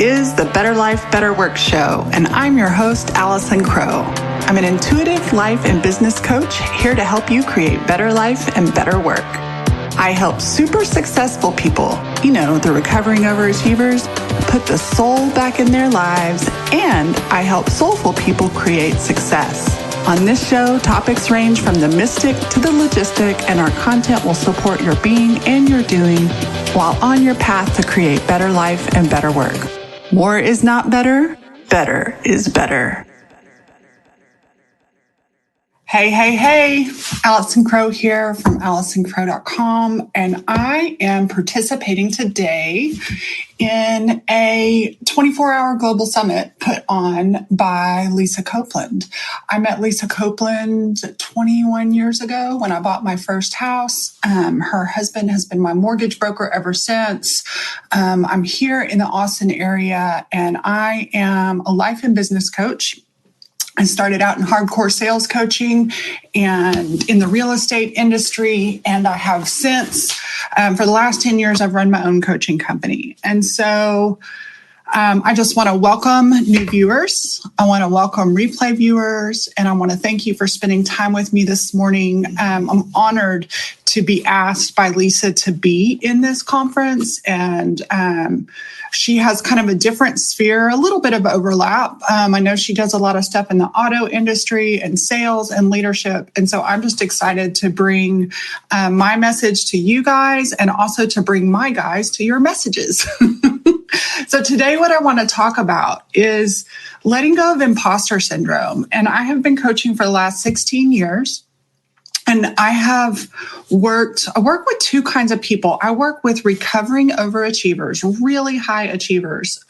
is the Better Life, Better Work show, and I'm your host, Allison Crow. I'm an intuitive life and business coach here to help you create better life and better work. I help super successful people, the recovering overachievers, put the soul back in their lives, and I help soulful people create success. On this show, topics range from the mystic to the logistic, and our content will support your being and your doing while on your path to create better life and better work. More is not better. Better is better. Hey. Allison Crow here from AllisonCrow.com, and I am participating today in a 24-hour global summit put on by Lisa Copeland. I met Lisa Copeland 21 years ago when I bought my first house. Her husband has been my mortgage broker ever since. I'm here in the Austin area, and I am a life and business coach. I started out in hardcore sales coaching and in the real estate industry. And I have since, for the last 10 years, I've run my own coaching company. And so I just want to welcome new viewers. I want to welcome replay viewers. And I want to thank you for spending time with me this morning. I'm honored to be asked by Lisa to be in this conference. And she has kind of a different sphere, a little bit of overlap. I know she does a lot of stuff in the auto industry and sales and leadership. And so I'm just excited to bring my message to you guys and also to bring my guys to your messages. So today what I want to talk about is letting go of imposter syndrome. And I have been coaching for the last 16 years. And I work with two kinds of people. I work with recovering overachievers, really high achievers,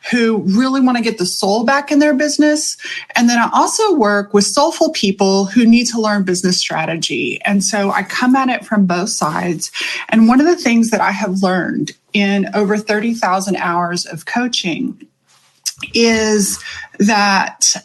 who really want to get the soul back in their business. And then I also work with soulful people who need to learn business strategy. And so I come at it from both sides. And one of the things that I have learned in over 30,000 hours of coaching is that,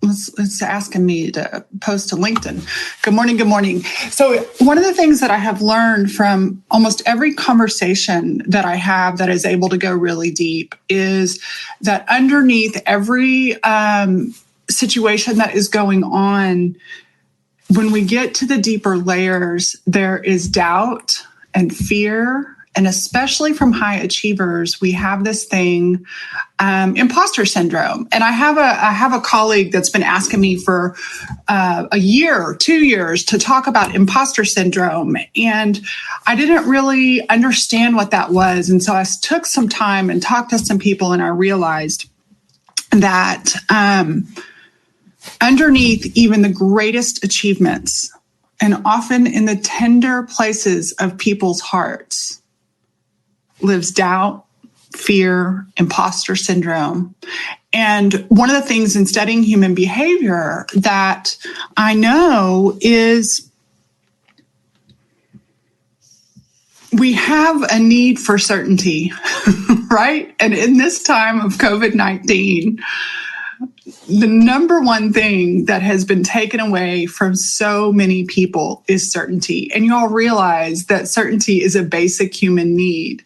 It's asking me to post to LinkedIn. Good morning. So one of the things that I have learned from almost every conversation that I have that is able to go really deep is that underneath every situation that is going on, when we get to the deeper layers, there is doubt and fear. And especially from high achievers, we have this thing, imposter syndrome. And I have a colleague that's been asking me for a year, 2 years to talk about imposter syndrome. And I didn't really understand what that was. And so I took some time and talked to some people, and I realized that underneath even the greatest achievements, and often in the tender places of people's hearts, lives doubt, fear, imposter syndrome. And one of the things in studying human behavior that I know is we have a need for certainty, right? And in this time of COVID-19, the number one thing that has been taken away from so many people is certainty. And you all realize that certainty is a basic human need.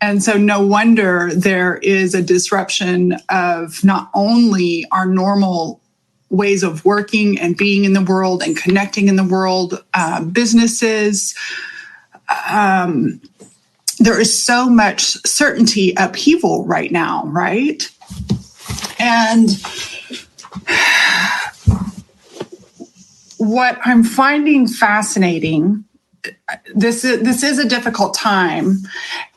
And so no wonder there is a disruption of not only our normal ways of working and being in the world and connecting in the world, businesses. There is so much certainty upheaval right now, right? And what I'm finding fascinating, this is a difficult time.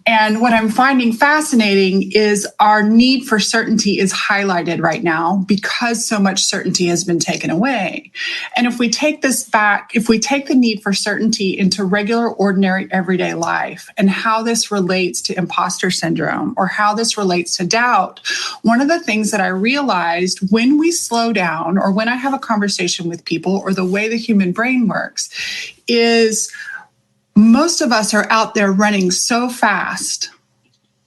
And what I'm finding fascinating is our need for certainty is highlighted right now because so much certainty has been taken away. And if we take this back, if we take the need for certainty into regular, ordinary, everyday life and how this relates to imposter syndrome or how this relates to doubt, one of the things that I realized when we slow down or when I have a conversation with people or the way the human brain works is most of us are out there running so fast,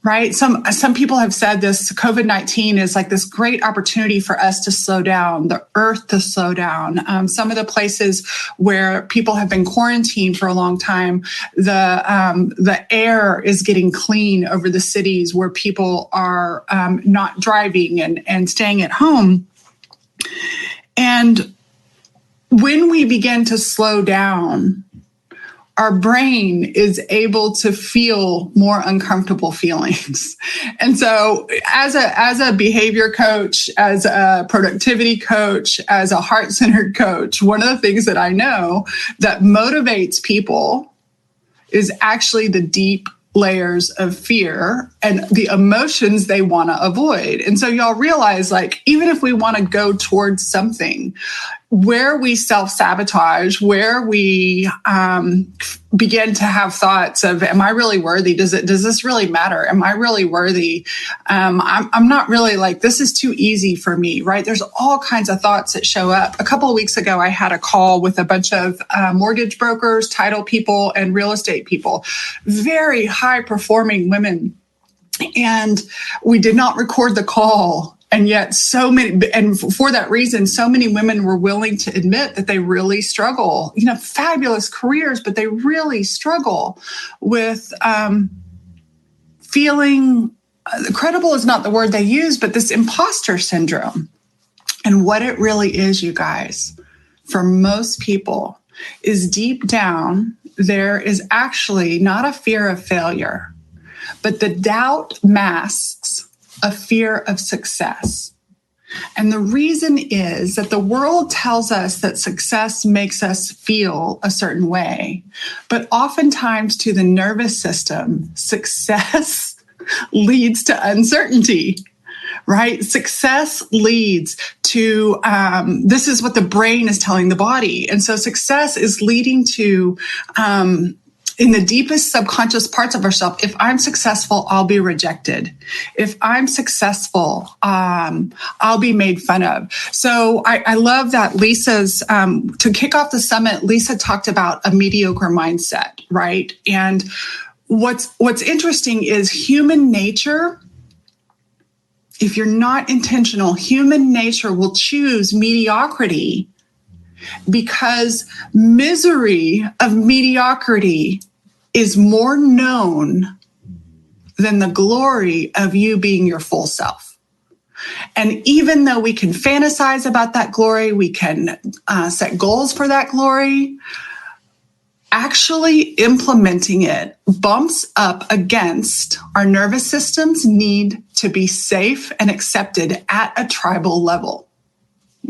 right? Some people have said this COVID-19 is like this great opportunity for us to slow down, the earth to slow down. Some of the places where people have been quarantined for a long time, the air is getting clean over the cities where people are not driving and staying at home. And when we begin to slow down, our brain is able to feel more uncomfortable feelings. And so as a behavior coach, as a productivity coach, as a heart-centered coach, one of the things that I know that motivates people is actually the deep layers of fear and the emotions they want to avoid. And so y'all realize, like, even if we want to go towards something, where we self-sabotage, where we begin to have thoughts of, am I really worthy? Does this really matter? Am I really worthy? I'm not really, like, this is too easy for me, right? There's all kinds of thoughts that show up. A couple of weeks ago, I had a call with a bunch of mortgage brokers, title people, and real estate people, very high performing women. And we did not record the call. And yet and for that reason, so many women were willing to admit that they really struggle, fabulous careers, but they really struggle with feeling credible is not the word they use, but this imposter syndrome. And what it really is, you guys, for most people is deep down, there is actually not a fear of failure, but the doubt masks a fear of success. And the reason is that the world tells us that success makes us feel a certain way, but oftentimes to the nervous system, success leads to uncertainty, right? Success leads to, this is what the brain is telling the body. And so success is leading to, in the deepest subconscious parts of ourselves, if I'm successful, I'll be rejected. If I'm successful, I'll be made fun of. So I love that Lisa's, to kick off the summit, Lisa talked about a mediocre mindset, right? And what's interesting is human nature, if you're not intentional, human nature will choose mediocrity because misery of mediocrity is more known than the glory of you being your full self. And even though we can fantasize about that glory, we can set goals for that glory, actually implementing it bumps up against our nervous system's need to be safe and accepted at a tribal level.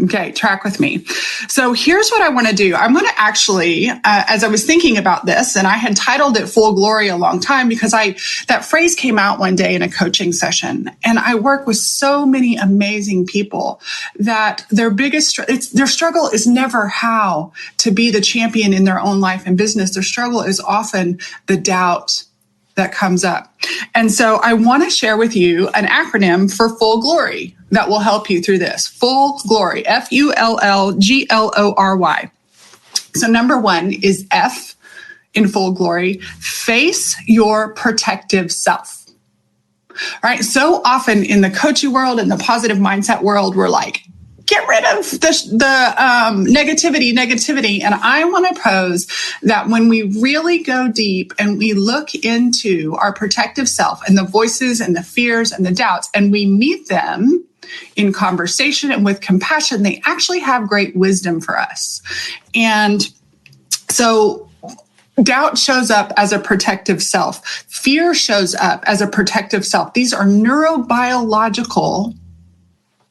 Okay, track with me. So here's what I want to do. I'm going to actually, as I was thinking about this, and I had titled it Full Glory a long time because that phrase came out one day in a coaching session. And I work with so many amazing people that their struggle is never how to be the champion in their own life and business. Their struggle is often the doubt that comes up. And so I want to share with you an acronym for Full Glory that will help you through this. Full Glory, FULLGLORY. So number one is F in Full Glory, face your protective self. All right. So often in the coaching world and the positive mindset world, we're like, get rid of the negativity. And I want to pose that when we really go deep and we look into our protective self and the voices and the fears and the doubts, and we meet them in conversation and with compassion, they actually have great wisdom for us. And so doubt shows up as a protective self. Fear shows up as a protective self. These are neurobiological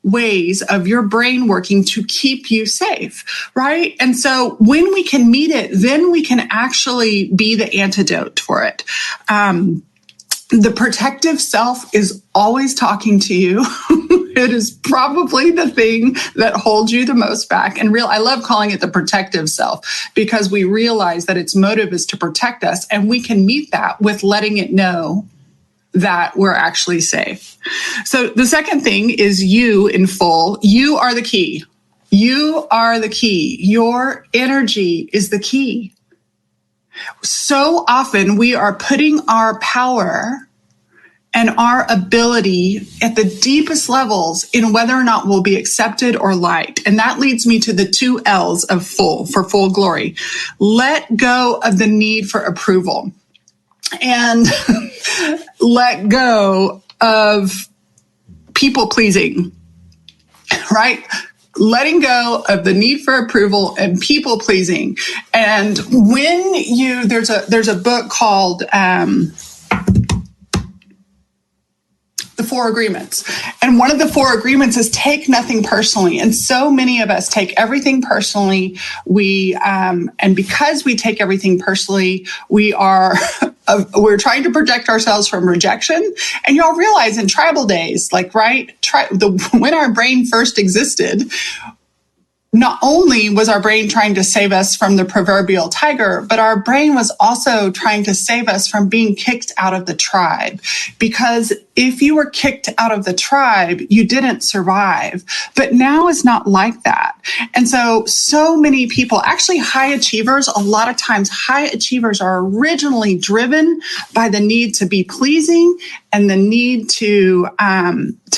ways of your brain working to keep you safe, right? And so when we can meet it, then we can actually be the antidote for it. The protective self is always talking to you. It is probably the thing that holds you the most back. And I love calling it the protective self because we realize that its motive is to protect us, and we can meet that with letting it know that we're actually safe. So the second thing is you in full. You are the key. You are the key. Your energy is the key. So often we are putting our power and our ability at the deepest levels in whether or not we'll be accepted or liked. And that leads me to the 2 L's of full, for full glory. Let go of the need for approval and let go of people pleasing, right? Letting go of the need for approval and people pleasing. And when there's a book called, The 4 Agreements. And one of the 4 agreements is take nothing personally. And so many of us take everything personally. And because we take everything personally, we're trying to protect ourselves from rejection. And y'all realize in tribal days, when our brain first existed, not only was our brain trying to save us from the proverbial tiger, but our brain was also trying to save us from being kicked out of the tribe. Because if you were kicked out of the tribe, you didn't survive. But now it's not like that. And so many people, actually high achievers, a lot of times high achievers are originally driven by the need to be pleasing and the need to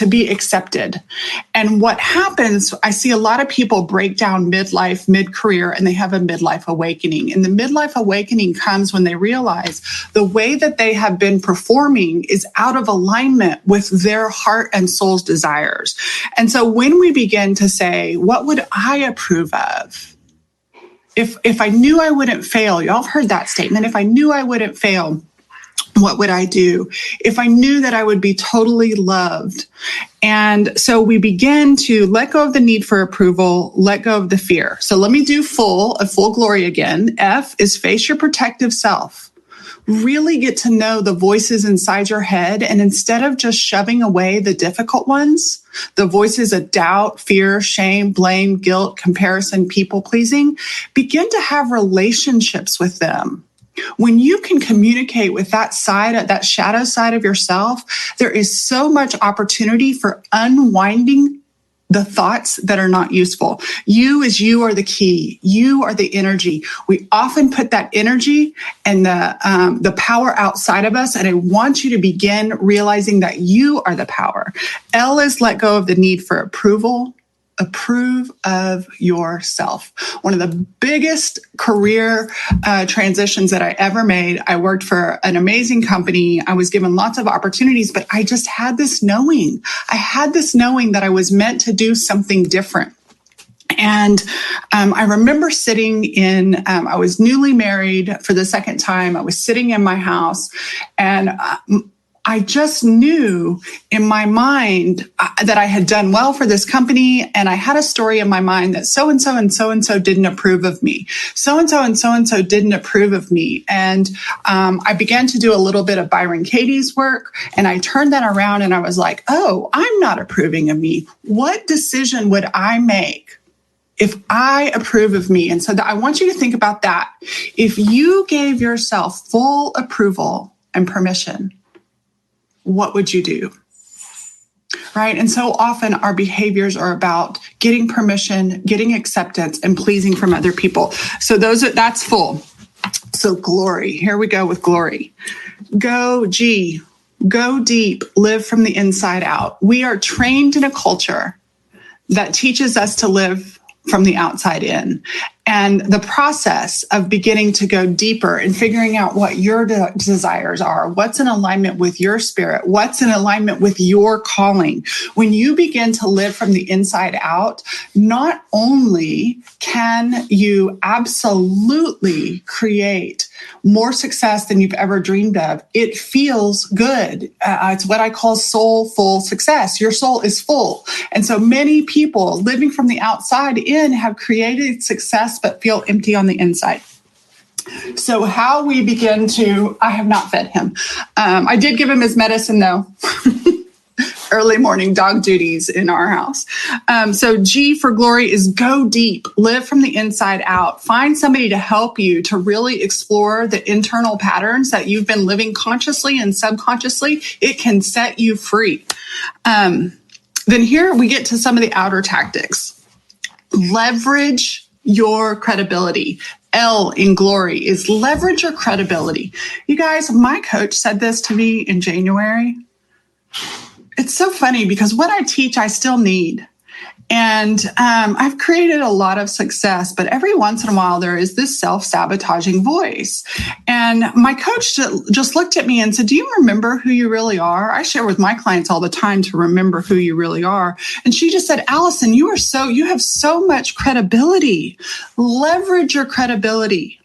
be accepted. And what happens, I see a lot of people break down midlife, mid-career, and they have a midlife awakening. And the midlife awakening comes when they realize the way that they have been performing is out of alignment with their heart and soul's desires. And so when we begin to say, what would I approve of? If I knew I wouldn't fail, y'all have heard that statement. If I knew I wouldn't fail, what would I do? If I knew that I would be totally loved? And so we begin to let go of the need for approval, let go of the fear. So let me do full glory again. F is face your protective self. Really get to know the voices inside your head. And instead of just shoving away the difficult ones, the voices of doubt, fear, shame, blame, guilt, comparison, people pleasing, begin to have relationships with them. When you can communicate with that side, that shadow side of yourself, there is so much opportunity for unwinding the thoughts that are not useful. You are the key. You are the energy. We often put that energy and the power outside of us. And I want you to begin realizing that you are the power. L is let go of the need for approval. Approve of yourself. One of the biggest career transitions that I ever made. I worked for an amazing company. I was given lots of opportunities, but I just had this knowing. I had this knowing that I was meant to do something different. And I remember sitting I was newly married for the second time. I was sitting in my house and I just knew in my mind that I had done well for this company. And I had a story in my mind that so-and-so and so-and-so didn't approve of me. So-and-so and so-and-so didn't approve of me. And I began to do a little bit of Byron Katie's work. And I turned that around and I was like, oh, I'm not approving of me. What decision would I make if I approve of me? And so I want you to think about that. If you gave yourself full approval and permission, what would you do? Right? And so often our behaviors are about getting permission, getting acceptance, and pleasing from other people. So that's full. So glory. Here we go with glory. Go deep, live from the inside out. We are trained in a culture that teaches us to live from the outside in. And the process of beginning to go deeper and figuring out what your desires are, what's in alignment with your spirit, what's in alignment with your calling. When you begin to live from the inside out, not only can you absolutely create more success than you've ever dreamed of, it feels good. It's what I call soulful success. Your soul is full. And so many people living from the outside in have created success but feel empty on the inside. So how we begin I have not fed him. I did give him his medicine though. Early morning dog duties in our house. So G for glory is go deep, live from the inside out. Find somebody to help you to really explore the internal patterns that you've been living consciously and subconsciously. It can set you free. Then here we get to some of the outer tactics. Leverage your credibility. L in glory is leverage your credibility. You guys, my coach said this to me in January. it's so funny because what I teach, I still need. And I've created a lot of success, but every once in a while there is this self-sabotaging voice. And my coach just looked at me and said, do you remember who you really are? I share with my clients all the time to remember who you really are. And she just said, Allison, you have so much credibility. Leverage your credibility.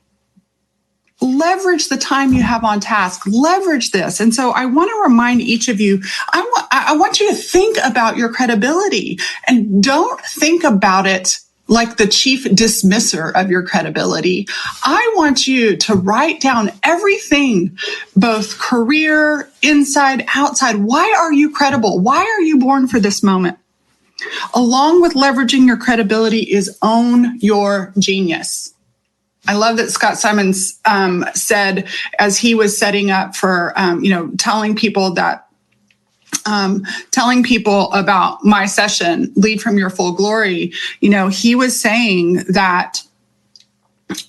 Leverage the time you have on task. Leverage this. And so I want to remind each of you, I want you to think about your credibility and don't think about it like the chief dismisser of your credibility. I want you to write down everything, both career, inside, outside. Why are you credible? Why are you born for this moment? Along with leveraging your credibility is own your genius. I love that Scott Simons said, as he was setting up for, telling people about my session, Lead from Your Full Glory, he was saying that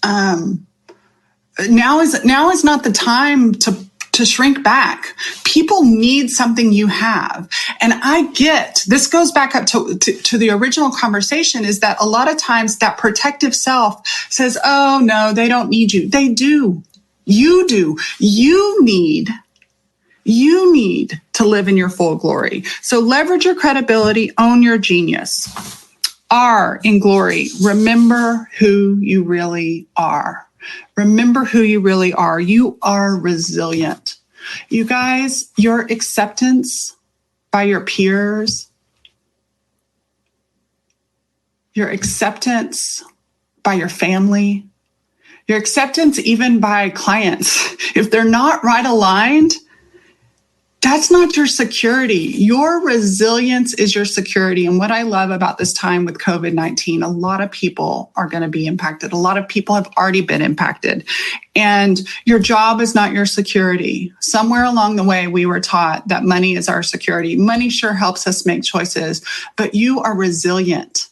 now is not the time to shrink back. People need something you have. And I get, this goes back up to the original conversation, is that a lot of times that protective self says, oh no, they don't need you. They do. You do. You need to live in your full glory. So leverage your credibility, own your genius. R in glory, remember who you really are. Remember who you really are. You are resilient. You guys, your acceptance by your peers, your acceptance by your family, your acceptance even by clients, if they're not right aligned, that's not your security. Your resilience is your security. And what I love about this time with COVID-19, a lot of people are going to be impacted. A lot of people have already been impacted. And your job is not your security. Somewhere along the way, we were taught that money is our security. Money sure helps us make choices, but you are resilient.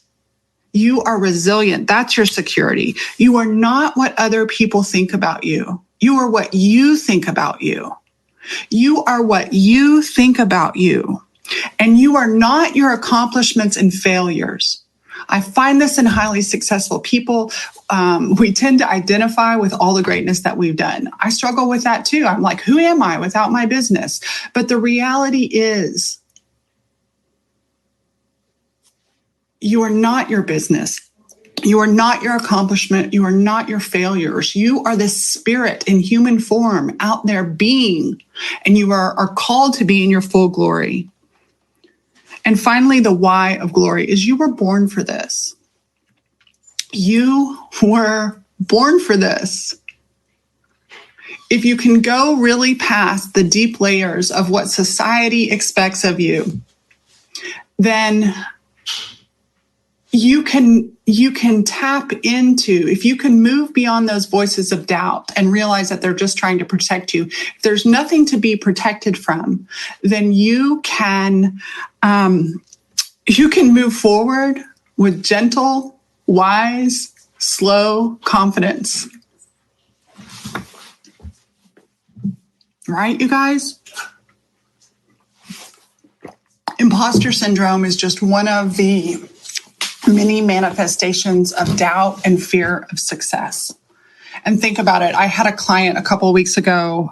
You are resilient. That's your security. You are not what other people think about you. You are what you think about you. You are what you think about you, and you are not your accomplishments and failures. I find this in highly successful people. We tend to identify with all the greatness that we've done. I struggle with that too. I'm like, who am I without my business? But the reality is, you are not your business. You are not your accomplishment. You are not your failures. You are the spirit in human form out there being, and you are called to be in your full glory. And finally, the why of glory is you were born for this. You were born for this. If you can go really past the deep layers of what society expects of you, then you can tap into, if you can move beyond those voices of doubt and realize that they're just trying to protect you. If there's nothing to be protected from, then you can move forward with gentle, wise, slow confidence. Right, you guys? Imposter syndrome is just one of the many manifestations of doubt and fear of success. And think about it. I had a client a couple of weeks ago.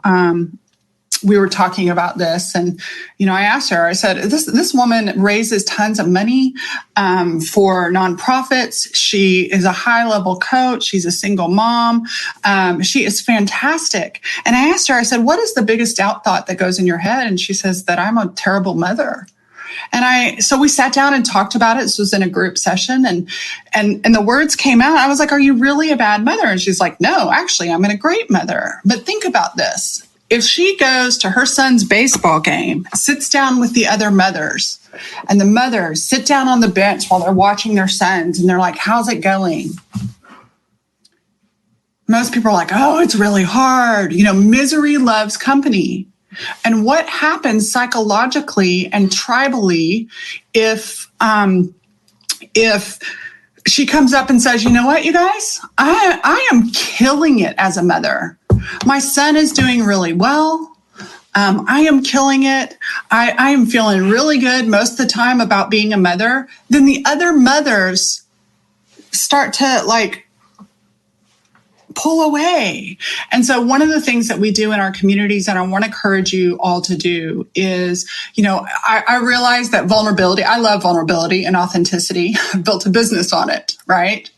We were talking about this, and I asked her. I said, "This woman raises tons of money for nonprofits. She is a high-level coach. She's a single mom. She is fantastic." And I asked her. I said, "What is the biggest doubt thought that goes in your head?" And she says that I'm a terrible mother. And so we sat down and talked about it. This was in a group session, and the words came out. I was like, "Are you really a bad mother?" And she's like, "No, actually, I'm a great mother." But think about this. If she goes to her son's baseball game, sits down with the other mothers, and the mothers sit down on the bench while they're watching their sons, and they're like, "How's it going?" Most people are like, "Oh, it's really hard." Misery loves company. And what happens psychologically and tribally if she comes up and says, "You know what, you guys, I am killing it as a mother. My son is doing really well. I am killing it. I am feeling really good most of the time about being a mother, then the other mothers start to like pull away. And so one of the things that we do in our communities, and I want to encourage you all to do is, I realize that vulnerability, I love vulnerability and authenticity. I've built a business on it, right?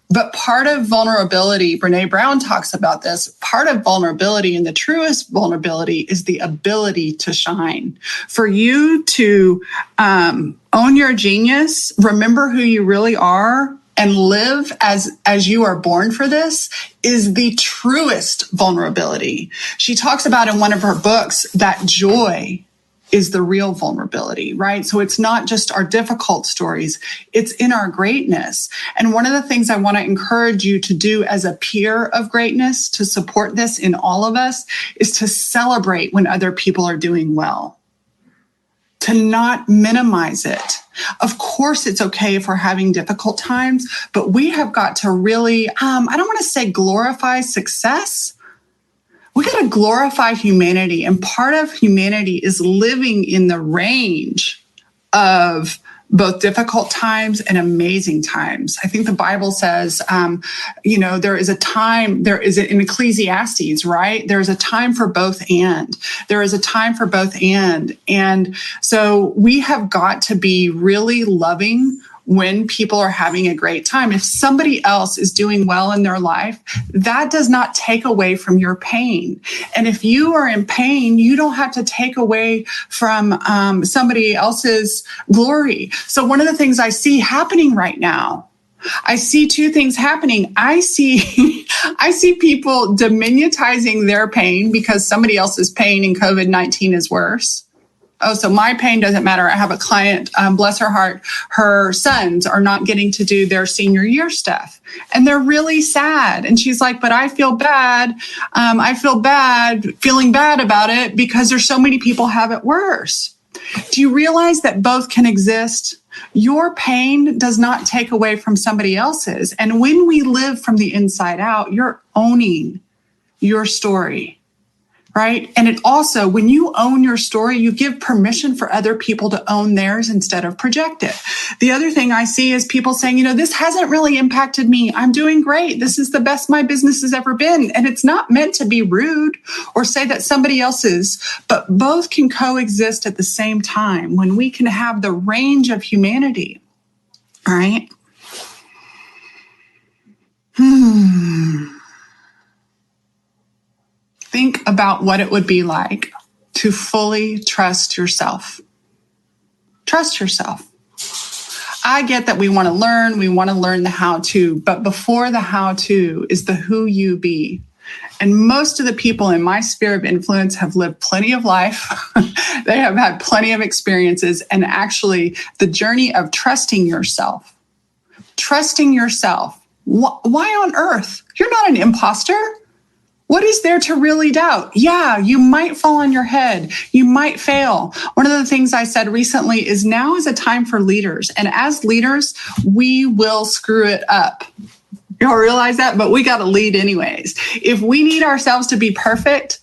But part of vulnerability, Brene Brown talks about this, part of vulnerability and the truest vulnerability is the ability to shine. For you to own your genius, remember who you really are, and live as you are born for this is the truest vulnerability. She talks about in one of her books that joy is the real vulnerability, right? So it's not just our difficult stories, it's in our greatness. And one of the things I want to encourage you to do as a peer of greatness to support this in all of us is to celebrate when other people are doing well, to not minimize it. Of course, it's okay if we're having difficult times, but we have got to really, I don't want to say glorify success. We got to glorify humanity. And part of humanity is living in the range of both difficult times and amazing times. I think the Bible says, there is a time, in Ecclesiastes, right? There's a time for both and. There is a time for both and. And so we have got to be really loving when people are having a great time. If somebody else is doing well in their life, that does not take away from your pain. And if you are in pain, you don't have to take away from somebody else's glory. So one of the things I see happening right now, I see two things happening. I see people diminutizing their pain because somebody else's pain in COVID-19 is worse. Oh, so my pain doesn't matter. I have a client, bless her heart, her sons are not getting to do their senior year stuff. And they're really sad. And she's like, but I feel bad. Feeling bad about it because there's so many people have it worse. Do you realize that both can exist? Your pain does not take away from somebody else's. And when we live from the inside out, you're owning your story. Right? And it also, when you own your story, you give permission for other people to own theirs instead of project it. The other thing I see is people saying, this hasn't really impacted me. I'm doing great. This is the best my business has ever been. And it's not meant to be rude or say that somebody else is, but both can coexist at the same time when we can have the range of humanity. All right? Think about what it would be like to fully trust yourself. Trust yourself. I get that we want to learn the how to, but before the how to is the who you be. And most of the people in my sphere of influence have lived plenty of life. They have had plenty of experiences. And actually, the journey of trusting yourself. Why on earth? You're not an imposter. What is there to really doubt? Yeah, you might fall on your head. You might fail. One of the things I said recently is now is a time for leaders. And as leaders, we will screw it up. Y'all realize that? But we got to lead anyways. If we need ourselves to be perfect,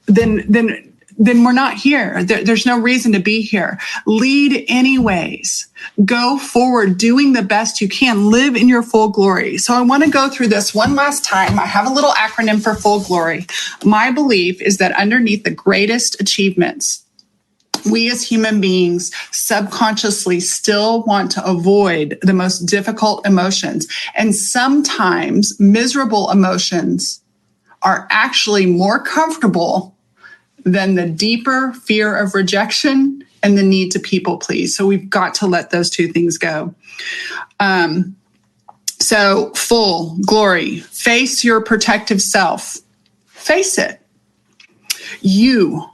then we're not here. There's no reason to be here. Lead anyways. Go forward, doing the best you can. Live in your full glory. So I want to go through this one last time. I have a little acronym for full glory. My belief is that underneath the greatest achievements, we as human beings subconsciously still want to avoid the most difficult emotions. And sometimes miserable emotions are actually more comfortable than the deeper fear of rejection and the need to people please. So we've got to let those two things go. So full glory, face your protective self. Face it. You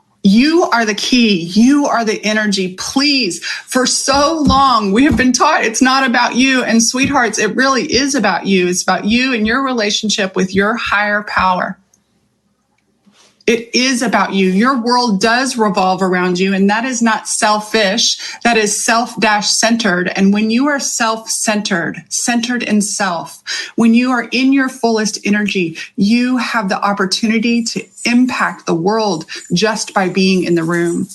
are the key. You are the energy. Please, for so long, we have been taught it's not about you. And sweethearts, it really is about you. It's about you and your relationship with your higher power. It is about you. Your world does revolve around you, and that is not selfish. That is self-centered. And when you are self-centered, centered in self, when you are in your fullest energy, you have the opportunity to impact the world just by being in the room.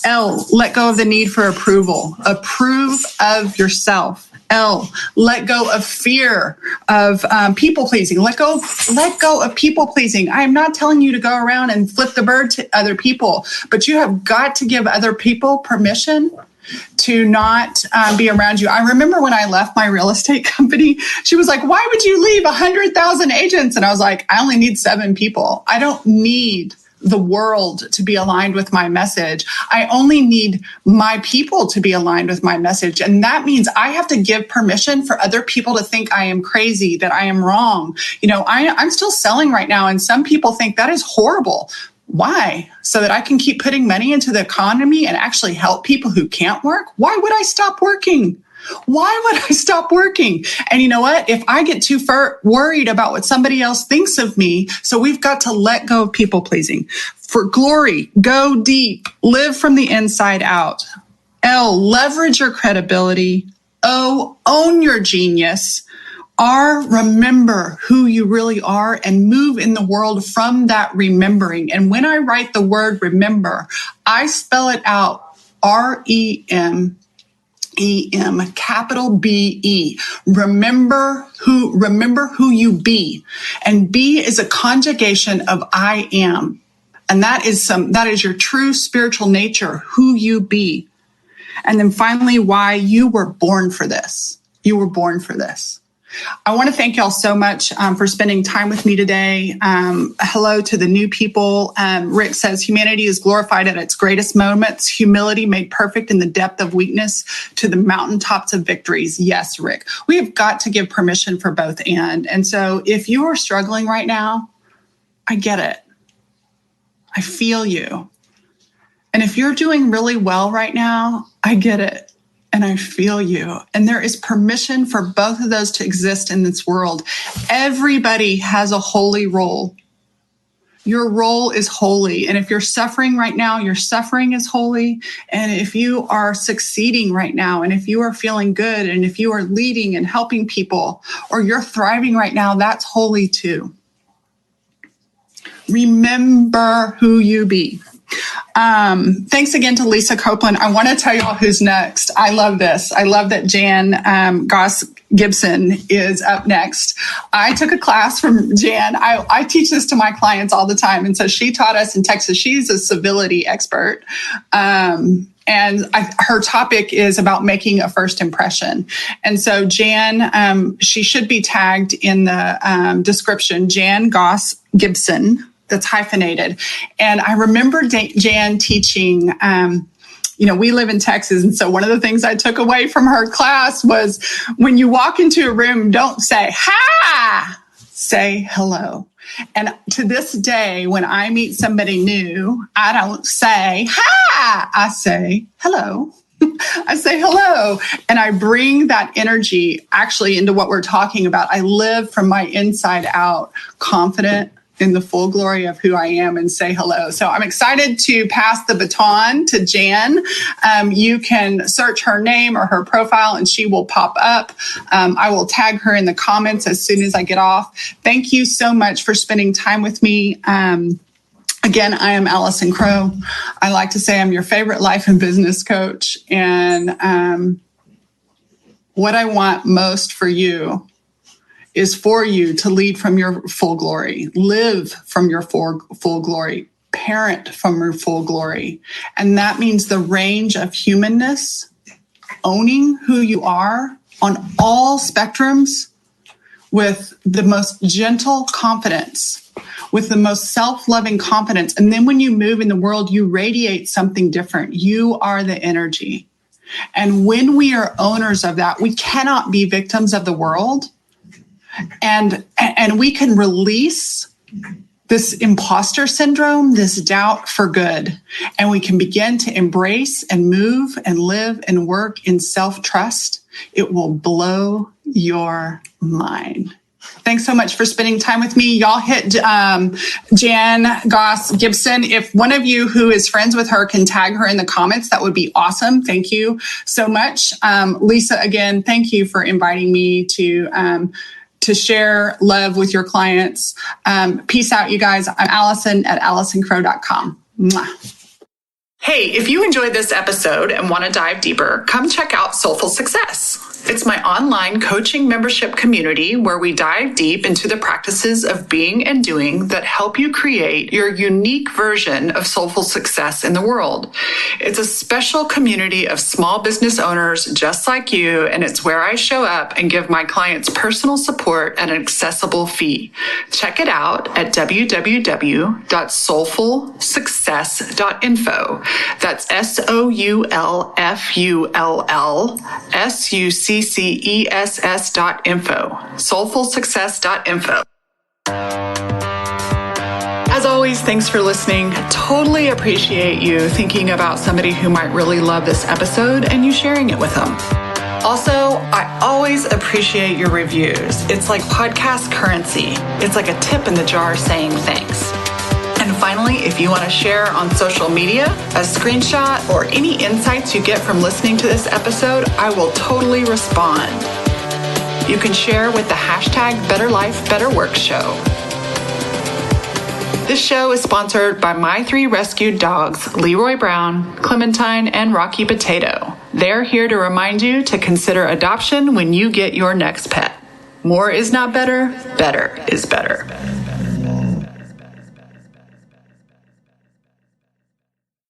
L, let go of the need for approval. Approve of yourself. L, let go of fear of people pleasing. Let go of people pleasing. I am not telling you to go around and flip the bird to other people, but you have got to give other people permission to not be around you. I remember when I left my real estate company, she was like, why would you leave 100,000 agents? And I was like, I only need 7 people. I don't need the world to be aligned with my message. I only need my people to be aligned with my message. And that means I have to give permission for other people to think I am crazy, that I am wrong. I'm still selling right now, and some people think that is horrible. Why? So that I can keep putting money into the economy and actually help people who can't work? Why would I stop working? Why would I stop working? And you know what? If I get too worried about what somebody else thinks of me, so we've got to let go of people pleasing. For glory, go deep, live from the inside out. L, leverage your credibility. O, own your genius. R, remember who you really are and move in the world from that remembering. And when I write the word remember, I spell it out, REM. Capital BE. Remember who you be. And be is a conjugation of I am. And that is your true spiritual nature, who you be. And then finally, why you were born for this. You were born for this. I want to thank y'all so much for spending time with me today. Hello to the new people. Rick says, humanity is glorified at its greatest moments, humility made perfect in the depth of weakness to the mountaintops of victories. Yes, Rick, we have got to give permission for both and. And so if you are struggling right now, I get it. I feel you. And if you're doing really well right now, I get it. And I feel you. And there is permission for both of those to exist in this world. Everybody has a holy role. Your role is holy. And if you're suffering right now, your suffering is holy. And if you are succeeding right now, and if you are feeling good, and if you are leading and helping people, or you're thriving right now, that's holy too. Remember who you be. Thanks again to Lisa Copeland. I want to tell y'all who's next. I love this. I love that Jan Goss Gibson is up next. I took a class from Jan. I teach this to my clients all the time. And so she taught us in Texas. She's a civility expert. And her topic is about making a first impression. And so Jan, she should be tagged in the description, Jan Goss Gibson. That's hyphenated. And I remember Jan teaching, we live in Texas. And so one of the things I took away from her class was when you walk into a room, don't say, hi, say hello. And to this day, when I meet somebody new, I don't say, hi, I say, hello. I say hello. And I bring that energy actually into what we're talking about. I live from my inside out, confident in the full glory of who I am, and say hello. So I'm excited to pass the baton to Jan. You can search her name or her profile and she will pop up. I will tag her in the comments as soon as I get off. Thank you so much for spending time with me. Again, I am Allison Crow. I like to say I'm your favorite life and business coach. And what I want most for you is for you to lead from your full glory, live from your full glory, parent from your full glory. And that means the range of humanness, owning who you are on all spectrums with the most gentle confidence, with the most self-loving confidence. And then when you move in the world, you radiate something different. You are the energy. And when we are owners of that, we cannot be victims of the world. And we can release this imposter syndrome, this doubt for good. And we can begin to embrace and move and live and work in self-trust. It will blow your mind. Thanks so much for spending time with me. Y'all hit Jan Goss Gibson. If one of you who is friends with her can tag her in the comments, that would be awesome. Thank you so much. Lisa, again, thank you for inviting me to share love with your clients. Peace out, you guys. I'm Allison at AllisonCrow.com. Mwah. Hey, if you enjoyed this episode and want to dive deeper, come check out Soulful Success. It's my online coaching membership community where we dive deep into the practices of being and doing that help you create your unique version of soulful success in the world. It's a special community of small business owners just like you, and it's where I show up and give my clients personal support at an accessible fee. Check it out at www.soulfulsuccess.info. That's SOULFULLSUCCESS.info. Soulfulsuccess.info. As always, thanks for listening. Totally appreciate you thinking about somebody who might really love this episode and you sharing it with them. Also, I always appreciate your reviews. It's like podcast currency. It's like a tip in the jar saying thanks. And finally, if you want to share on social media, a screenshot, or any insights you get from listening to this episode, I will totally respond. You can share with the hashtag BetterLifeBetterWorkShow. This show is sponsored by my 3 rescued dogs, Leroy Brown, Clementine, and Rocky Potato. They're here to remind you to consider adoption when you get your next pet. More is not better, better is better.